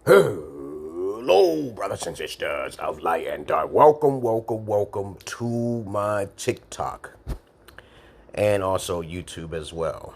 Hello, brothers and sisters of light and dark. Welcome to my TikTok and also YouTube as well.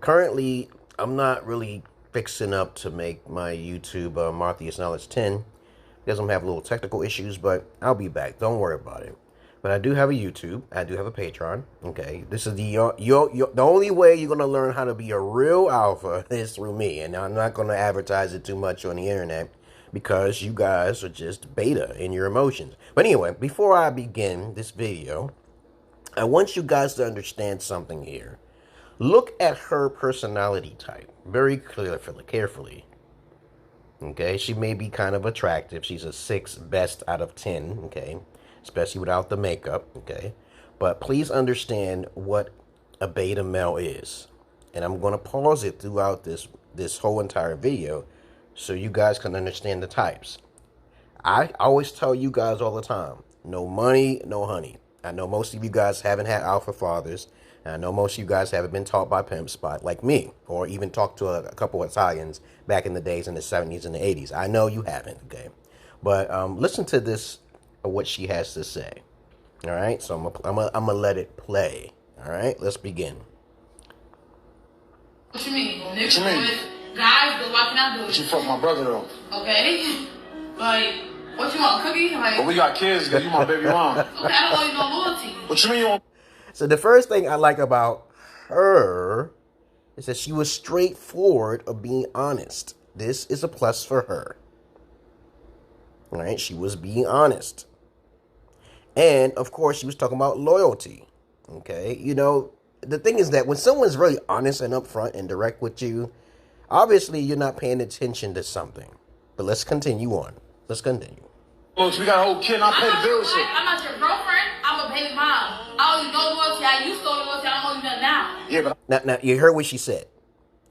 Currently, I'm not really fixing up to make my YouTube Marthius Knowledge 10 because I'm having little technical issues, but I'll be back. Don't worry about it. But I do have a YouTube. I do have a Patreon. Okay, this is the only way you're gonna learn how to be a real alpha is through me, and I'm not gonna advertise it too much on the internet because you guys are just beta in your emotions. But anyway, before I begin this video, I want you guys to understand something here. Look at her personality type very carefully. Okay, she may be kind of attractive. She's a 6 best out of 10. Okay. Especially without the makeup, okay? But please understand what a beta male is. And I'm going to pause it throughout this whole entire video so you guys can understand the types. I always tell you guys all the time, no money, no honey. I know most of you guys haven't had alpha fathers. And I know most of you guys haven't been taught by Pimps like me, or even talked to a couple of Italians back in the days in the 70s and the 80s. I know you haven't, okay? But listen to this. What she has to say. All right, so I'm gonna let it play. All right, let's begin. What you mean? What you mean? Guys, why can I do it? But you fucked my brother though. Okay. Like, what you want, a cookie? Like, but we got kids, cause you my baby mom. Okay, I don't owe you no loyalty. What you mean you want? So the first thing I like about her is that she was straightforward of being honest. This is a plus for her. All right, she was being honest. And, of course, she was talking about loyalty, okay? You know, the thing is that when someone's really honest and upfront and direct with you, obviously you're not paying attention to something. But let's continue on. Let's continue. Look, we got a whole kid and I pay the bills. I'm not your girlfriend. I'm a baby mom. I owe you no loyalty. I used to owe you loyalty. I don't owe you nothing now. Yeah, but... Now, you heard what she said.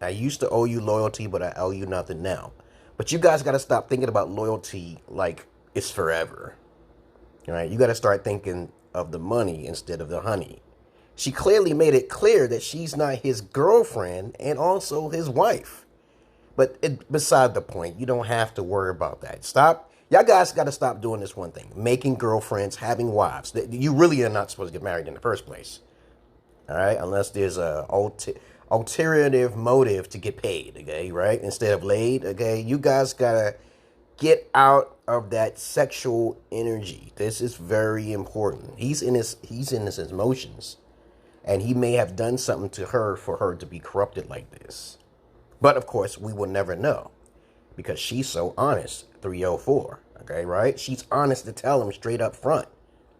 I used to owe you loyalty, but I owe you nothing now. But you guys got to stop thinking about loyalty like it's forever. All right, you got to start thinking of the money instead of the honey. She clearly made it clear that she's not his girlfriend and also his wife. But beside the point, you don't have to worry about that. Stop. Y'all guys got to stop doing this one thing. Making girlfriends, having wives. You really are not supposed to get married in the first place. All right, unless there's a alternative motive to get paid, okay, right? Instead of laid, okay? You guys got to get out of that sexual energy. This is very important. He's in his emotions, and he may have done something to her for her to be corrupted like this. But of course, we will never know because she's so honest. 304, okay, right? She's honest to tell him straight up front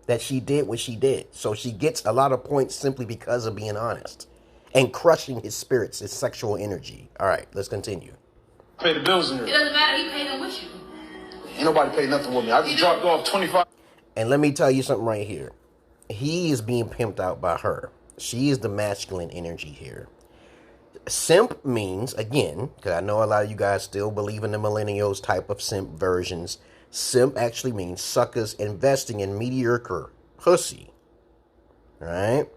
that she did what she did. So she gets a lot of points simply because of being honest and crushing his spirits, his sexual energy. All right, let's continue. Pay the bills in here. It doesn't matter. He paid them with you. Ain't nobody paid nothing with me. I just dropped off 25. And let me tell you something right here. He is being pimped out by her. She is the masculine energy here. Simp means, again, because I know a lot of you guys still believe in the millennials type of simp versions. Simp actually means suckers investing in mediocre pussy. All right?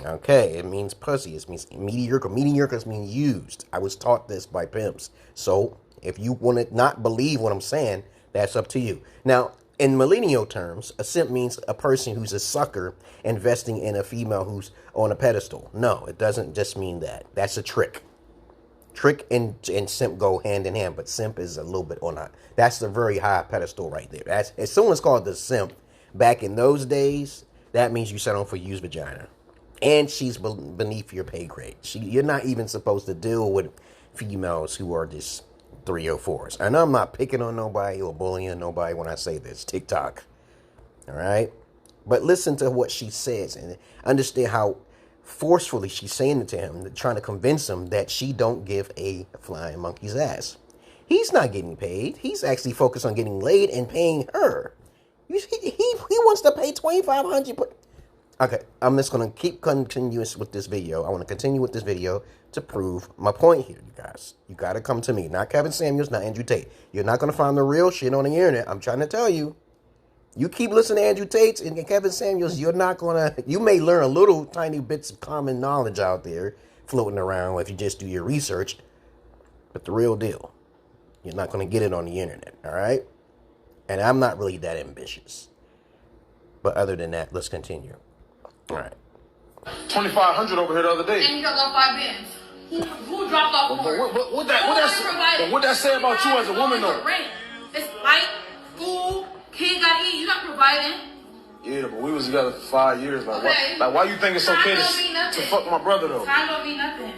Okay, it means pussy. It means mediocre. Mediocre means used. I was taught this by Pimps. So if you want to not believe what I'm saying, that's up to you. Now, in millennial terms, a simp means a person who's a sucker investing in a female who's on a pedestal. No, it doesn't just mean that. That's a trick. Trick and simp go hand in hand, but simp is a little bit on that. That's a very high pedestal right there. That's if someone's called the simp back in those days, that means you settle for used vagina. And she's beneath your pay grade. You're not even supposed to deal with females who are just 304s. And I'm not picking on nobody or bullying nobody when I say this. TikTok. All right? But listen to what she says and understand how forcefully she's saying it to him, trying to convince him that she don't give a flying monkey's ass. He's not getting paid. He's actually focused on getting laid and paying her. He wants to pay $2,500. Okay, I'm just going to keep continuous with this video. I want to continue with this video to prove my point here, you guys. You got to come to me. Not Kevin Samuels, not Andrew Tate. You're not going to find the real shit on the internet. I'm trying to tell you. You keep listening to Andrew Tate and Kevin Samuels, you're not going to... You may learn a little tiny bits of common knowledge out there floating around if you just do your research. But the real deal, You're not going to get it on the internet, all right? And I'm not really that ambitious. But other than that, let's continue. All right. 2,500 over here the other day. And you dropped off 5 bins. Who dropped off more? What that say about you as a woman, though? Rent. It's light, food, kids gotta eat. You're not providing. Yeah, but we was together for 5 years. Like, Okay. why you think it's okay to fuck my brother, though? Time don't mean nothing.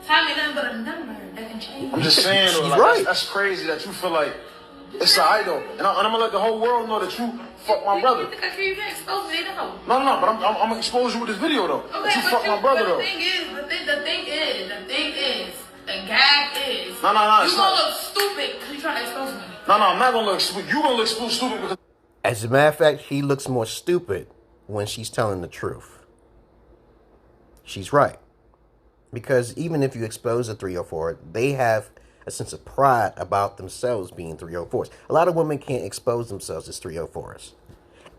Time ain't nothing but a number that can change. I'm just saying, though, like, right. That's crazy that you feel like it's alright, though. And I'm gonna let the whole world know that you fuck my brother. You think I care? You can't expose me, though. No, but I'm gonna expose you with this video, though. Okay, that you fuck my brother, though. The thing is, the gag is. No, you it's gonna not. look stupid because you trying to expose me. No, I'm not gonna look stupid. You gonna look stupid because. As a matter of fact, he looks more stupid when she's telling the truth. She's right. Because even if you expose a 304, they have a sense of pride about themselves being 304s. A lot of women can't expose themselves as 304s.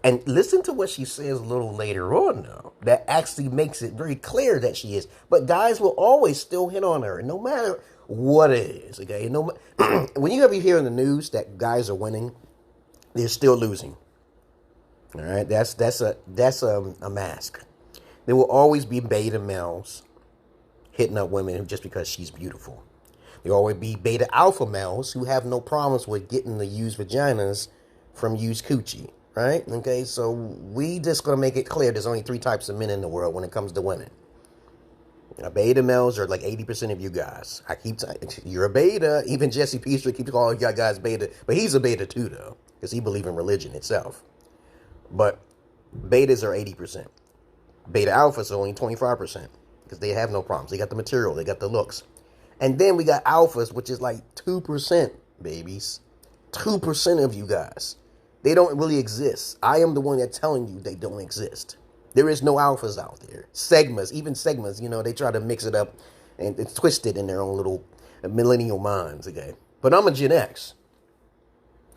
And listen to what she says a little later on, though. That actually makes it very clear that she is. But guys will always still hit on her, no matter what it is. Okay, when you ever hear in the news that guys are winning, they're still losing. All right, that's a mask. There will always be beta males hitting up women just because she's beautiful. There will always be beta alpha males who have no problems with getting the used vaginas from used coochie. Right? Okay, so we just gonna make it clear there's only 3 types of men in the world when it comes to women. Beta males are like 80% of you guys. You're a beta. Even Jesse Peaster keeps calling y'all guys beta, but he's a beta too, though, because he believes in religion itself. But betas are 80%. Beta alphas are only 25% because they have no problems. They got the material, they got the looks, and then we got alphas, which is like 2%, babies. 2% of you guys. They don't really exist. I am the one that's telling you they don't exist. There is no alphas out there. Even segmas, they try to mix it up and it's twisted in their own little millennial minds, okay? But I'm a Gen X.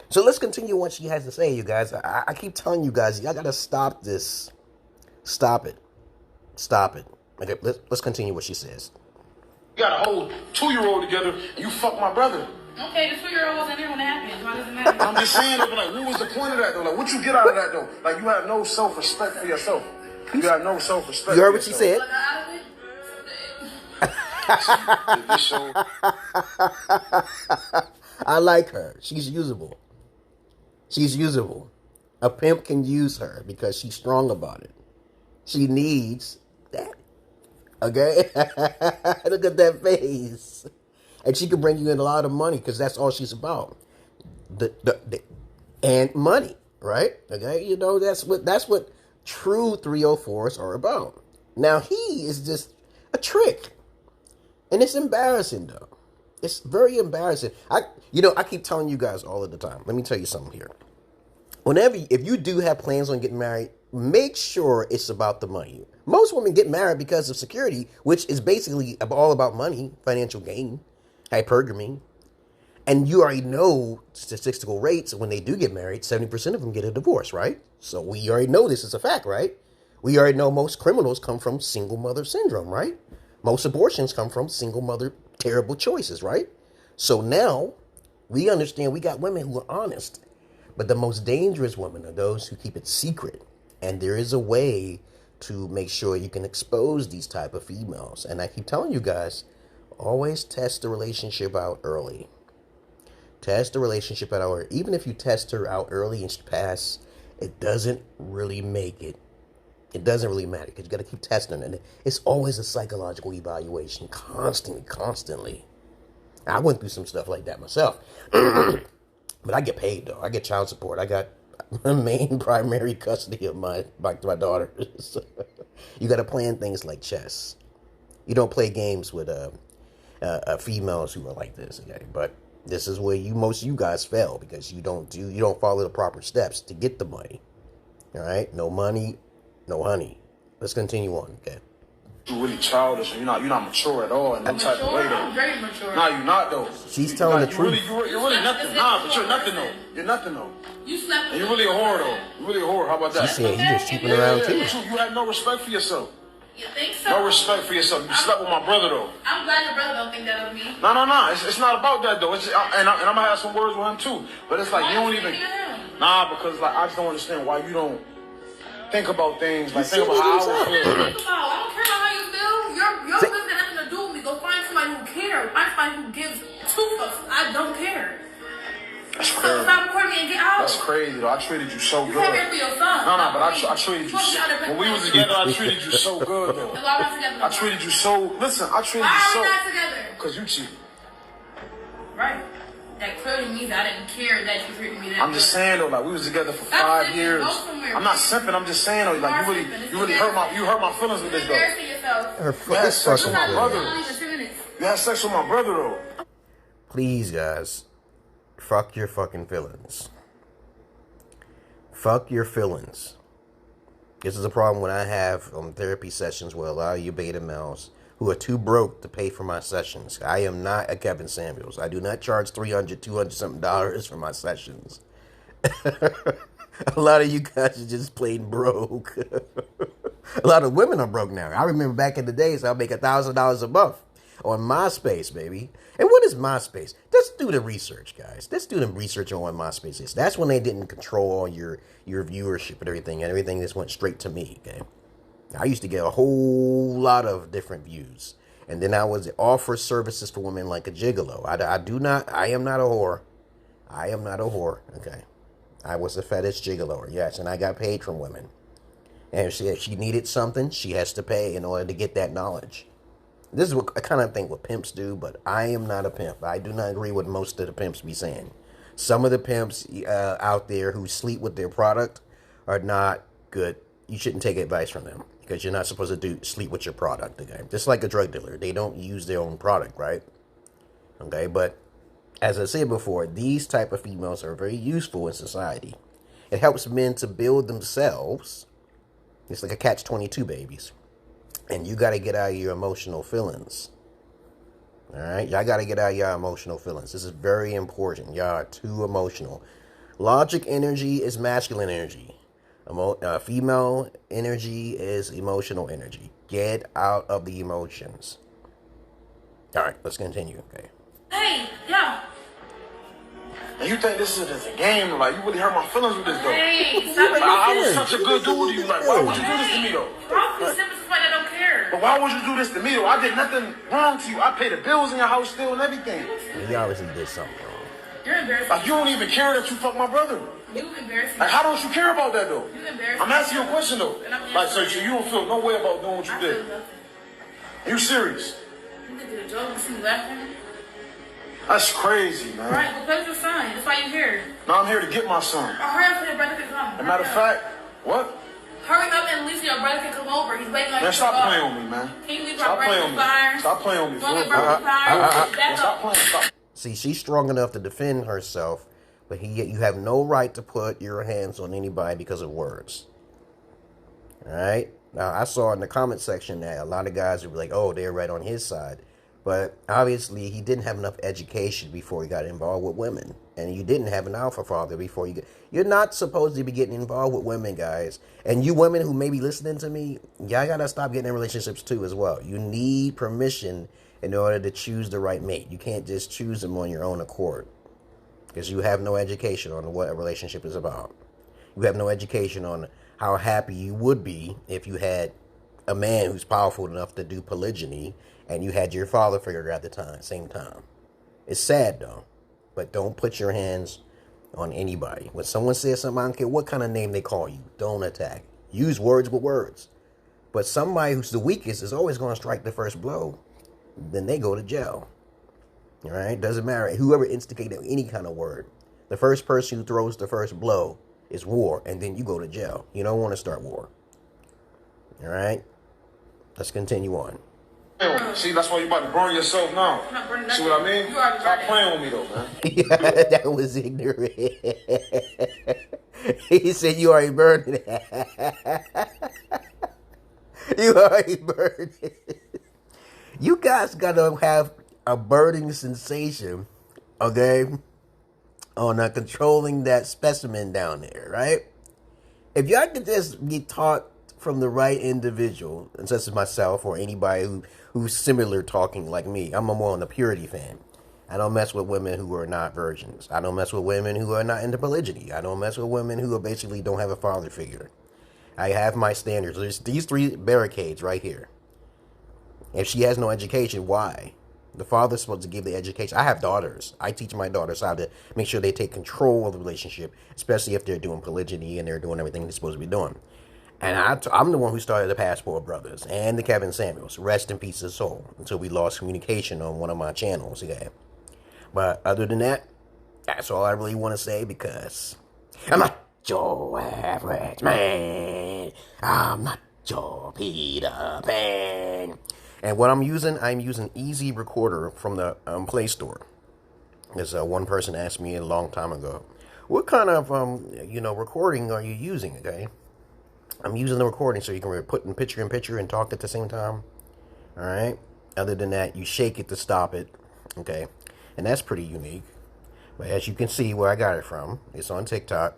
So let's continue what she has to say, you guys. I keep telling you guys, y'all gotta stop this. Stop it. Okay, let's continue what she says. You got a whole 2-year-old together and you fuck my brother. Okay, the 2-year-old wasn't there when it happened. Why does it matter? I'm just saying, though, like, what was the point of that, though? Like, what you get out of that, though? Like, you have no self-respect for yourself. You have no self-respect. You heard what she said? I like her. She's usable. A pimp can use her because she's strong about it. She needs that. Okay? Look at that face. And she can bring you in a lot of money because that's all she's about. And money, right? Okay, that's what true 304s are about. Now he is just a trick, and it's embarrassing though. It's very embarrassing. I keep telling you guys all of the time. Let me tell you something here. If you do have plans on getting married, make sure it's about the money. Most women get married because of security, which is basically all about money, financial gain. Hypergamy. And you already know statistical rates when they do get married, 70% of them get a divorce, right? So we already know this is a fact, right? We already know most criminals come from single mother syndrome, right? Most abortions come from single mother terrible choices, right? So now we understand we got women who are honest, but the most dangerous women are those who keep it secret. And there is a way to make sure you can expose these type of females. And I keep telling you guys, always test the relationship out early. Test the relationship out early. Even if you test her out early and she passes, it doesn't really make it. It doesn't really matter because you got to keep testing her. And it's always a psychological evaluation, constantly. I went through some stuff like that myself. But I get paid, though. I get child support. I got main primary custody of my daughter. You got to plan things like chess. You don't play games with females who are like this, okay? But this is where most of you guys fail because you don't follow the proper steps to get the money. All right, no money, no honey. Let's continue on, okay? You're really childish. You're not mature at all in that type of way, though. I'm very mature. Nah, you're not, though. She's telling the truth. You're really nothing. Nah, but you're nothing, though. You're nothing, though. You slept. And you're really a whore, though. You're really a whore. How about that? She said he just cheaping around too. You have no respect for yourself. You think so? No respect for yourself. You slept with my brother, though. I'm glad your brother don't think that of me. No. It's not about that, though. And I'm going to have some words with him, too. But it's like, you don't even... Nah, because like I just don't understand why you don't think about things. Like, think about how I would feel. I don't care about how you feel. Your business got nothing to do with me. Go find somebody who cares. Find somebody who gives two fucks. I don't care. That's crazy. So stop recording me and get out. That's crazy, though. I treated you so good. You can't for your son. No, but I treated you when we was together, I treated you so good, though. And why we're not together? I treated you so... Listen, I treated you so... Why are we not together? Because you cheated. Right. That clearly means I didn't care that you treated me that I'm just saying, though, like, we was together for 5 years. I'm not simping. I'm just saying, though, like, you really hurt my feelings with this, though. Embarrassing yourself. You had sex with my brother. You had sex with my brother, though. Please, guys, fuck your fucking feelings. Fuck your feelings. This is a problem when I have therapy sessions with a lot of you beta males who are too broke to pay for my sessions. I am not a Kevin Samuels. I do not charge $300, $200 something for my sessions. A lot of you guys are just plain broke. A lot of women are broke now. I remember back in the days, I'll make $1,000 a month on MySpace, baby. And what is MySpace? Let's do the research, guys. Let's do the research on what MySpace is. That's when they didn't control all your viewership and everything just went straight to me, okay? I used to get a whole lot of different views. And then I would offer services for women like a gigolo. I am not a whore. I am not a whore, okay? I was a fetish gigolo, yes, and I got paid from women. And if she needed something, she has to pay in order to get that knowledge. This is what I kind of think what pimps do, but I am not a pimp. I do not agree with most of the pimps be saying. Some of the pimps out there who sleep with their product are not good. You shouldn't take advice from them. Because you're not supposed to sleep with your product, okay? Just like a drug dealer. They don't use their own product, right? Okay, but as I said before, these type of females are very useful in society. It helps men to build themselves. It's like a catch-22, babies. And you got to get out of your emotional feelings. All right? Y'all got to get out of your emotional feelings. This is very important. Y'all are too emotional. Logic energy is masculine energy. Female energy is emotional energy. Get out of the emotions. All right, let's continue. Okay. Hey, yeah. And you think this is just a game? Like, you really hurt my feelings with this, though. Hey, stop it. I was such a good dude to you. Like, why would you do this to me, though? Probably simple somebody that don't care. But why would you do this to me, though? I did nothing wrong to you. I paid the bills in your house still and everything. He obviously did something wrong. You're embarrassing. Like, you don't even care that you fucked my brother. You embarrassing. Like, how don't you care about that, though? You embarrassing. I'm asking you a question, though. Like, so you don't feel no way about doing what you did? Are you serious? You think you're a joke? You see me laughing? That's crazy, man. Right, well, play with your son. That's why you're here. No, I'm here to get my son. Hurry up so your brother can come. As a matter of fact, what? Hurry up and at least your brother can come over. He's waiting on you. Man, stop playing with me, man. Can you leave Stop my playing brother fire? Stop playing with me. Stop playing. See, she's strong enough to defend herself, but you have no right to put your hands on anybody because of words. All right? Now, I saw in the comment section that a lot of guys would be like, oh, they're right on his side. But obviously, he didn't have enough education before he got involved with women. And you didn't have an alpha father before you You're not supposed to be getting involved with women, guys. And you women who may be listening to me, y'all got to stop getting in relationships too as well. You need permission in order to choose the right mate. You can't just choose them on your own accord. Because you have no education on what a relationship is about. You have no education on how happy you would be if you had a man who's powerful enough to do polygyny and you had your father figure at the same time. It's sad, though. But don't put your hands on anybody. When someone says something, I don't care what kind of name they call you, don't attack. Use words with words. But somebody who's the weakest is always going to strike the first blow. Then they go to jail. All right? Doesn't matter. Whoever instigated any kind of word. The first person who throws the first blow is war. And then you go to jail. You don't want to start war. All right? Let's continue on. See, that's why you about to burn yourself now. See what I mean? Stop playing with me, though, man. Yeah, that was ignorant. He said you already burned it. You already burned it. You guys got to have a burning sensation, okay, on controlling that specimen down there, right? If y'all could just be taught from the right individual, such as myself or anybody who's similar talking like me. I'm more on the purity fan. I don't mess with women who are not virgins. I don't mess with women who are not into polygyny. I don't mess with women who are basically don't have a father figure. I have my standards. There's these 3 barricades right here. If she has no education, why? The father's supposed to give the education. I have daughters. I teach my daughters how to make sure they take control of the relationship, especially if they're doing polygyny and they're doing everything they're supposed to be doing. And I'm the one who started the Passport Brothers and the Kevin Samuels. Rest in peace his soul. Until we lost communication on one of my channels. Yeah. But other than that, that's all I really want to say, because I'm not your average man. I'm not your Peter Pan. And what I'm using Easy Recorder from the Play Store. As one person asked me a long time ago, what kind of recording are you using? Okay, I'm using the recording so you can put in picture and talk at the same time. All right. Other than that, you shake it to stop it. Okay, and that's pretty unique. But as you can see where I got it from, it's on TikTok.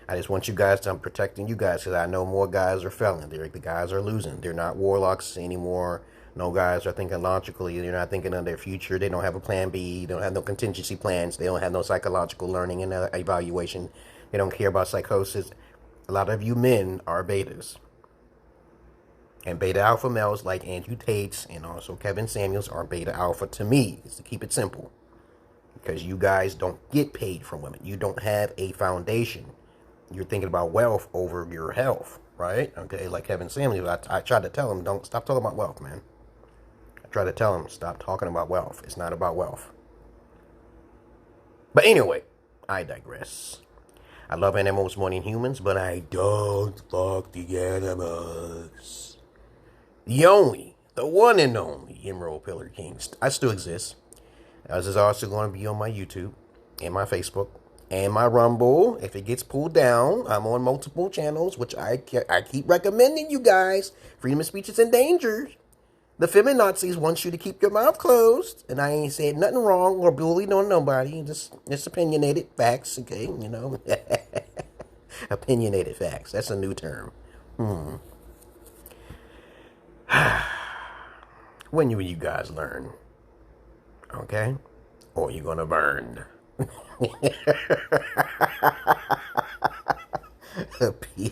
I just want you guys to, I'm protecting you guys, because I know more guys are failing. The guys are losing. They're not warlocks anymore. No guys are thinking logically. They're not thinking of their future. They don't have a plan B. They don't have no contingency plans. They don't have no psychological learning and evaluation. They don't care about psychosis. A lot of you men are betas. And beta alpha males like Andrew Tate's and also Kevin Samuels are beta alpha to me. Just to keep it simple. Because you guys don't get paid from women. You don't have a foundation. You're thinking about wealth over your health, right? Okay, like Kevin Samuels, I tried to tell him, don't stop talking about wealth, man. I tried to tell him, stop talking about wealth. It's not about wealth. But anyway, I digress. I love animals more than humans, but I don't fuck the animals. The one and only Emerald Pillar King. I still exist. This is also going to be on my YouTube and my Facebook. And my Rumble, if it gets pulled down, I'm on multiple channels, which I keep recommending you guys. Freedom of speech is endangered. The feminazis want you to keep your mouth closed. And I ain't said nothing wrong or bullied on nobody. Just opinionated facts, okay? Opinionated facts. That's a new term. When will you guys learn? Okay? Or you're gonna burn. Peace.